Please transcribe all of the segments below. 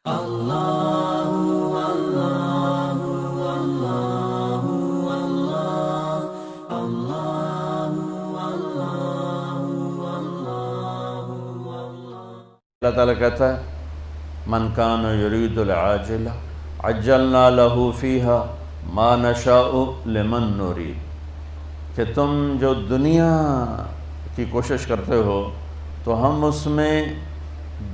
اللہ تعالیٰ کہتا ہے من کان یرید العاجلہ عجلنا لہ فیہا ما نشاء لمن نرید، کہ تم جو دنیا کی کوشش کرتے ہو تو ہم اس میں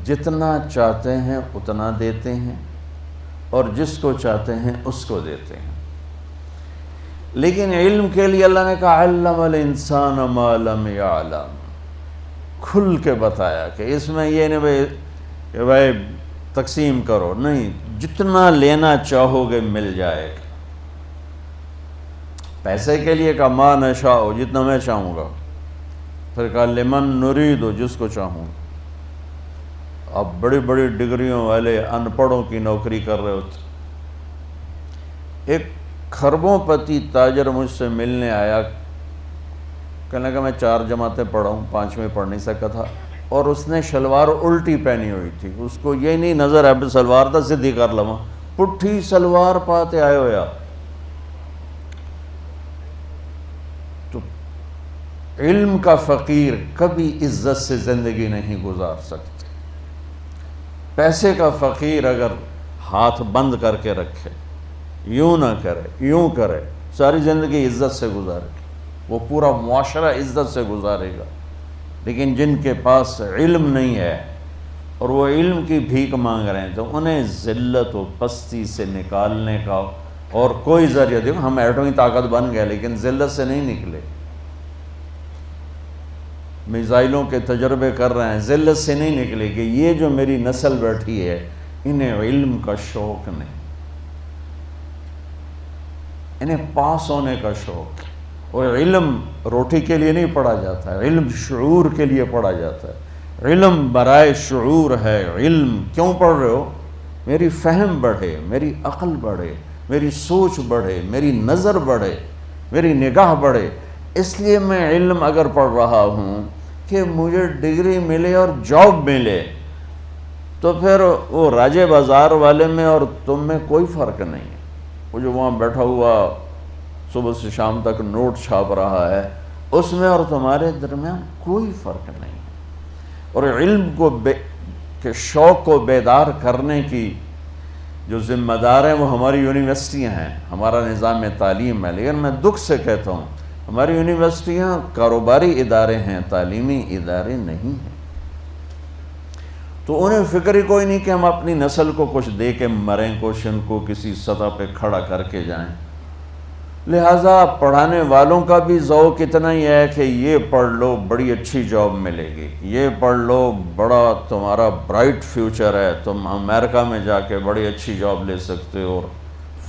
جتنا چاہتے ہیں اتنا دیتے ہیں اور جس کو چاہتے ہیں اس کو دیتے ہیں۔ لیکن علم کے لیے اللہ نے کہا علم الانسان ما لم یعلم، کھل کے بتایا کہ اس میں یہ نہیں کہ بھائی تقسیم کرو، نہیں، جتنا لینا چاہو گے مل جائے گا۔ پیسے کے لیے کہا ما نشاء، جتنا میں چاہوں گا، پھر کہا لمن نرید، جس کو چاہوں گا۔ اب بڑی بڑی ڈگریوں والے ان پڑھوں کی نوکری کر رہے ہوتے۔ ایک خربوں پتی تاجر مجھ سے ملنے آیا، کہنے لگا میں 4 جماعتیں پڑھا ہوں، 5ویں پڑھ نہیں سکا تھا، اور اس نے شلوار الٹی پہنی ہوئی تھی، اس کو یہ نہیں نظر ہے سلوار تھا سدھی کر لوا، پٹھی سلوار پاتے آئے ہویا۔ تو علم کا فقیر کبھی عزت سے زندگی نہیں گزار سکتے۔ پیسے کا فقیر اگر ہاتھ بند کر کے رکھے، یوں نہ کرے یوں کرے، ساری زندگی عزت سے گزارے، وہ پورا معاشرہ عزت سے گزارے گا۔ لیکن جن کے پاس علم نہیں ہے اور وہ علم کی بھیک مانگ رہے ہیں تو انہیں ذلت و پستی سے نکالنے کا اور کوئی ذریعہ، دیکھو ہم ایٹمی طاقت بن گئے لیکن ذلت سے نہیں نکلے، میزائلوں کے تجربے کر رہے ہیں، ذلت سے نہیں نکلے کہ یہ جو میری نسل بیٹھی ہے انہیں علم کا شوق نہیں، انہیں پاس ہونے کا شوق۔ اور علم روٹی کے لیے نہیں پڑھا جاتا ہے، علم شعور کے لیے پڑھا جاتا ہے۔ علم برائے شعور ہے۔ علم کیوں پڑھ رہے ہو؟ میری فہم بڑھے، میری عقل بڑھے، میری سوچ بڑھے، میری نظر بڑھے، میری نگاہ بڑھے۔ اس لیے میں علم اگر پڑھ رہا ہوں کہ مجھے ڈگری ملے اور جاب ملے، تو پھر وہ راجے بازار والے میں اور تم میں کوئی فرق نہیں ہے۔ وہ جو وہاں بیٹھا ہوا صبح سے شام تک نوٹ چھاپ رہا ہے، اس میں اور تمہارے درمیان کوئی فرق نہیں ہے۔ اور علم کے شوق کو بیدار کرنے کی جو ذمہ دار ہیں وہ ہماری یونیورسٹیاں ہیں، ہمارا نظام تعلیم ہے۔ لیکن میں دکھ سے کہتا ہوں ہماری یونیورسٹیاں کاروباری ادارے ہیں، تعلیمی ادارے نہیں ہیں۔ تو انہیں فکر ہی کوئی نہیں کہ ہم اپنی نسل کو کچھ دے کے مریں، کچھ ان کو کسی سطح پہ کھڑا کر کے جائیں۔ لہٰذا پڑھانے والوں کا بھی ذوق اتنا ہی ہے کہ یہ پڑھ لو بڑی اچھی جاب ملے گی، یہ پڑھ لو بڑا تمہارا برائٹ فیوچر ہے، تم امریکہ میں جا کے بڑی اچھی جاب لے سکتے ہو اور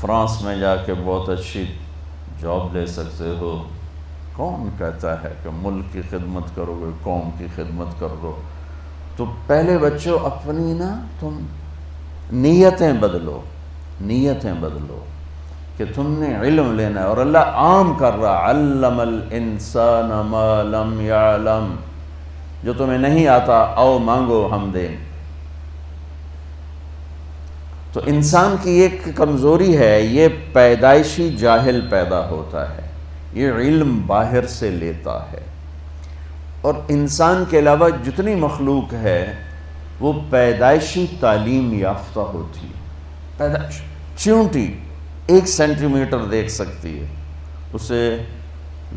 فرانس میں جا کے بہت اچھی جاب لے سکتے ہو۔ کون کہتا ہے کہ ملک کی خدمت کرو گے، قوم کی خدمت کر دو؟ تو پہلے بچوں اپنی نا تم نیتیں بدلو، نیتیں بدلو کہ تم نے علم لینا ہے۔ اور اللہ عام کر رہا علم الانسان ما لم یعلم، جو تمہیں نہیں آتا آؤ مانگو ہم دیں۔ تو انسان کی ایک کمزوری ہے، یہ پیدائشی جاہل پیدا ہوتا ہے، یہ علم باہر سے لیتا ہے۔ اور انسان کے علاوہ جتنی مخلوق ہے وہ پیدائشی تعلیم یافتہ ہوتی ہے۔ چیونٹی 1 سینٹی میٹر دیکھ سکتی ہے، اسے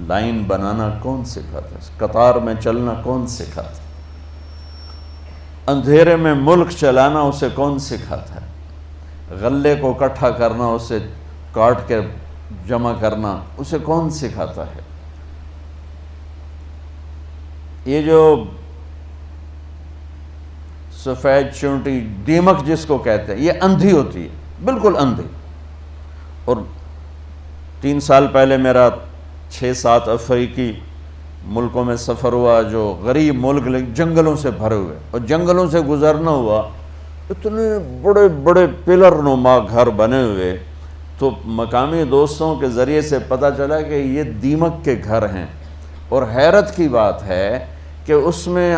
لائن بنانا کون سکھاتا ہے؟ قطار میں چلنا کون سکھاتا ہے؟ اندھیرے میں ملک چلانا اسے کون سکھاتا ہے؟ غلے کو اکٹھا کرنا، اسے کاٹ کے جمع کرنا اسے کون سکھاتا ہے؟ یہ جو سفید چونٹی دیمک جس کو کہتے ہیں، یہ اندھی ہوتی ہے، بالکل اندھی۔ اور 3 سال پہلے میرا 6-7 افریقی ملکوں میں سفر ہوا، جو غریب ملک جنگلوں سے بھرے ہوئے، اور جنگلوں سے گزرنا ہوا، اتنے بڑے بڑے پلر نما گھر بنے ہوئے۔ تو مقامی دوستوں کے ذریعے سے پتہ چلا کہ یہ دیمک کے گھر ہیں۔ اور حیرت کی بات ہے کہ اس میں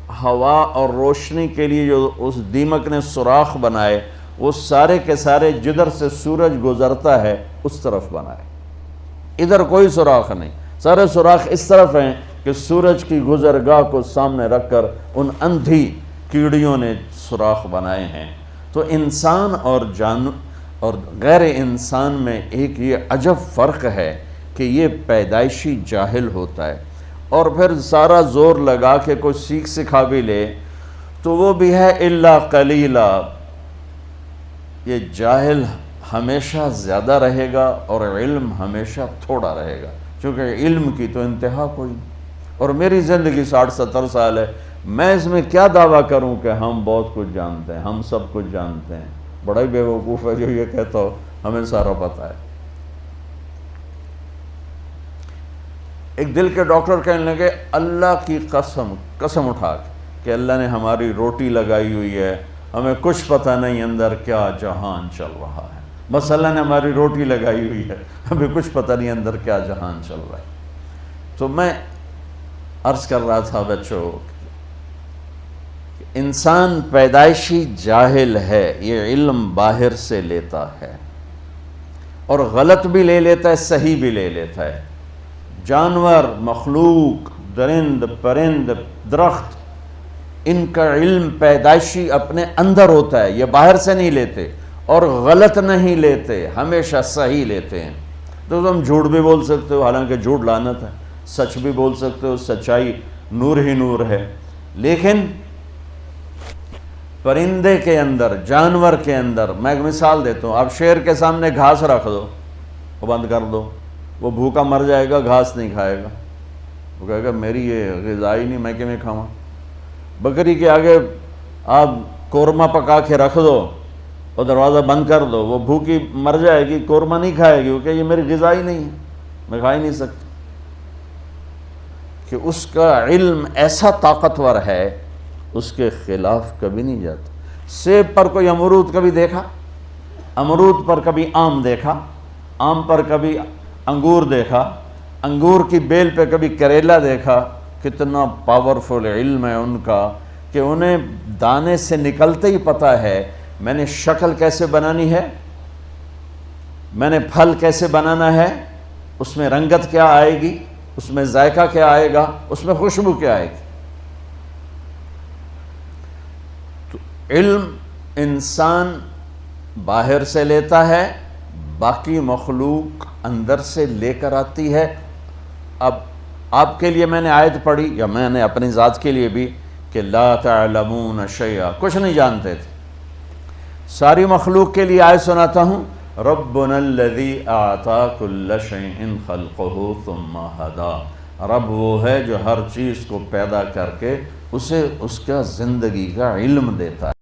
ہوا اور روشنی کے لیے جو اس دیمک نے سوراخ بنائے وہ سارے کے سارے جدھر سے سورج گزرتا ہے اس طرف بنائے، ادھر کوئی سوراخ نہیں، سارے سوراخ اس طرف ہیں کہ سورج کی گزرگاہ کو سامنے رکھ کر ان اندھی کیڑیوں نے سوراخ بنائے ہیں۔ تو انسان اور غیر انسان میں ایک یہ عجب فرق ہے کہ یہ پیدائشی جاہل ہوتا ہے، اور پھر سارا زور لگا کے کوئی سیکھ سکھا بھی لے تو وہ بھی ہے الا قلیلا۔ یہ جاہل ہمیشہ زیادہ رہے گا اور علم ہمیشہ تھوڑا رہے گا، چونکہ علم کی تو انتہا کوئی نہیں۔ اور میری زندگی 60-70 سال ہے، میں اس میں کیا دعویٰ کروں کہ ہم بہت کچھ جانتے ہیں، ہم سب کچھ جانتے ہیں۔ بڑا ہی بیوقوف ہے جو یہ کہتا ہو ہمیں سارا پتہ ہے۔ ایک دل کے ڈاکٹر کہنے لگے اللہ کی قسم اٹھا کے کہ اللہ نے ہماری روٹی لگائی ہوئی ہے، ہمیں کچھ پتہ نہیں اندر کیا جہان چل رہا ہے، بس اللہ نے ہماری روٹی لگائی ہوئی ہے، ہمیں کچھ پتہ نہیں اندر کیا جہان چل رہا ہے۔ تو میں عرض کر رہا تھا بچوں، انسان پیدائشی جاہل ہے، یہ علم باہر سے لیتا ہے اور غلط بھی لے لیتا ہے، صحیح بھی لے لیتا ہے۔ جانور، مخلوق، درند، پرند، درخت، ان کا علم پیدائشی اپنے اندر ہوتا ہے، یہ باہر سے نہیں لیتے اور غلط نہیں لیتے، ہمیشہ صحیح لیتے ہیں۔ تو تم جھوٹ بھی بول سکتے ہو، حالانکہ جھوٹ لعنت ہے، سچ بھی بول سکتے ہو، سچائی نور ہی نور ہے، لیکن پرندے کے اندر، جانور کے اندر، میں ایک مثال دیتا ہوں، آپ شیر کے سامنے گھاس رکھ دو، وہ بند کر دو، وہ بھوکا مر جائے گا، گھاس نہیں کھائے گا، وہ کہے گا میری یہ غذا ہی نہیں، میں کیوں کھاؤں۔ بکری کے آگے آپ قورمہ پکا کے رکھ دو اور دروازہ بند کر دو، وہ بھوکی مر جائے گی، قورمہ نہیں کھائے گی، وہ کہ یہ میری غذا ہی نہیں ہے، میں کھا ہی نہیں سکتا۔ کہ اس کا علم ایسا طاقتور ہے، اس کے خلاف کبھی نہیں جاتا۔ سیب پر کوئی امرود کبھی دیکھا؟ امرود پر کبھی آم دیکھا؟ آم پر کبھی انگور دیکھا؟ انگور کی بیل پہ کبھی کریلا دیکھا؟ کتنا پاورفل علم ہے ان کا کہ انہیں دانے سے نکلتے ہی پتہ ہے میں نے شکل کیسے بنانی ہے، میں نے پھل کیسے بنانا ہے، اس میں رنگت کیا آئے گی، اس میں ذائقہ کیا آئے گا، اس میں خوشبو کیا آئے گی۔ تو علم انسان باہر سے لیتا ہے، باقی مخلوق اندر سے لے کر آتی ہے۔ اب آپ کے لیے میں نے آیت پڑھی، یا میں نے اپنی ذات کے لیے بھی، کہ لا تعلمون شیئا، کچھ نہیں جانتے تھے۔ ساری مخلوق کے لیے آیت سناتا ہوں، ربنا الذی اعطا کل شیء خلقہ ثم ہدا، رب وہ ہے جو ہر چیز کو پیدا کر کے اسے اس کا زندگی کا علم دیتا ہے۔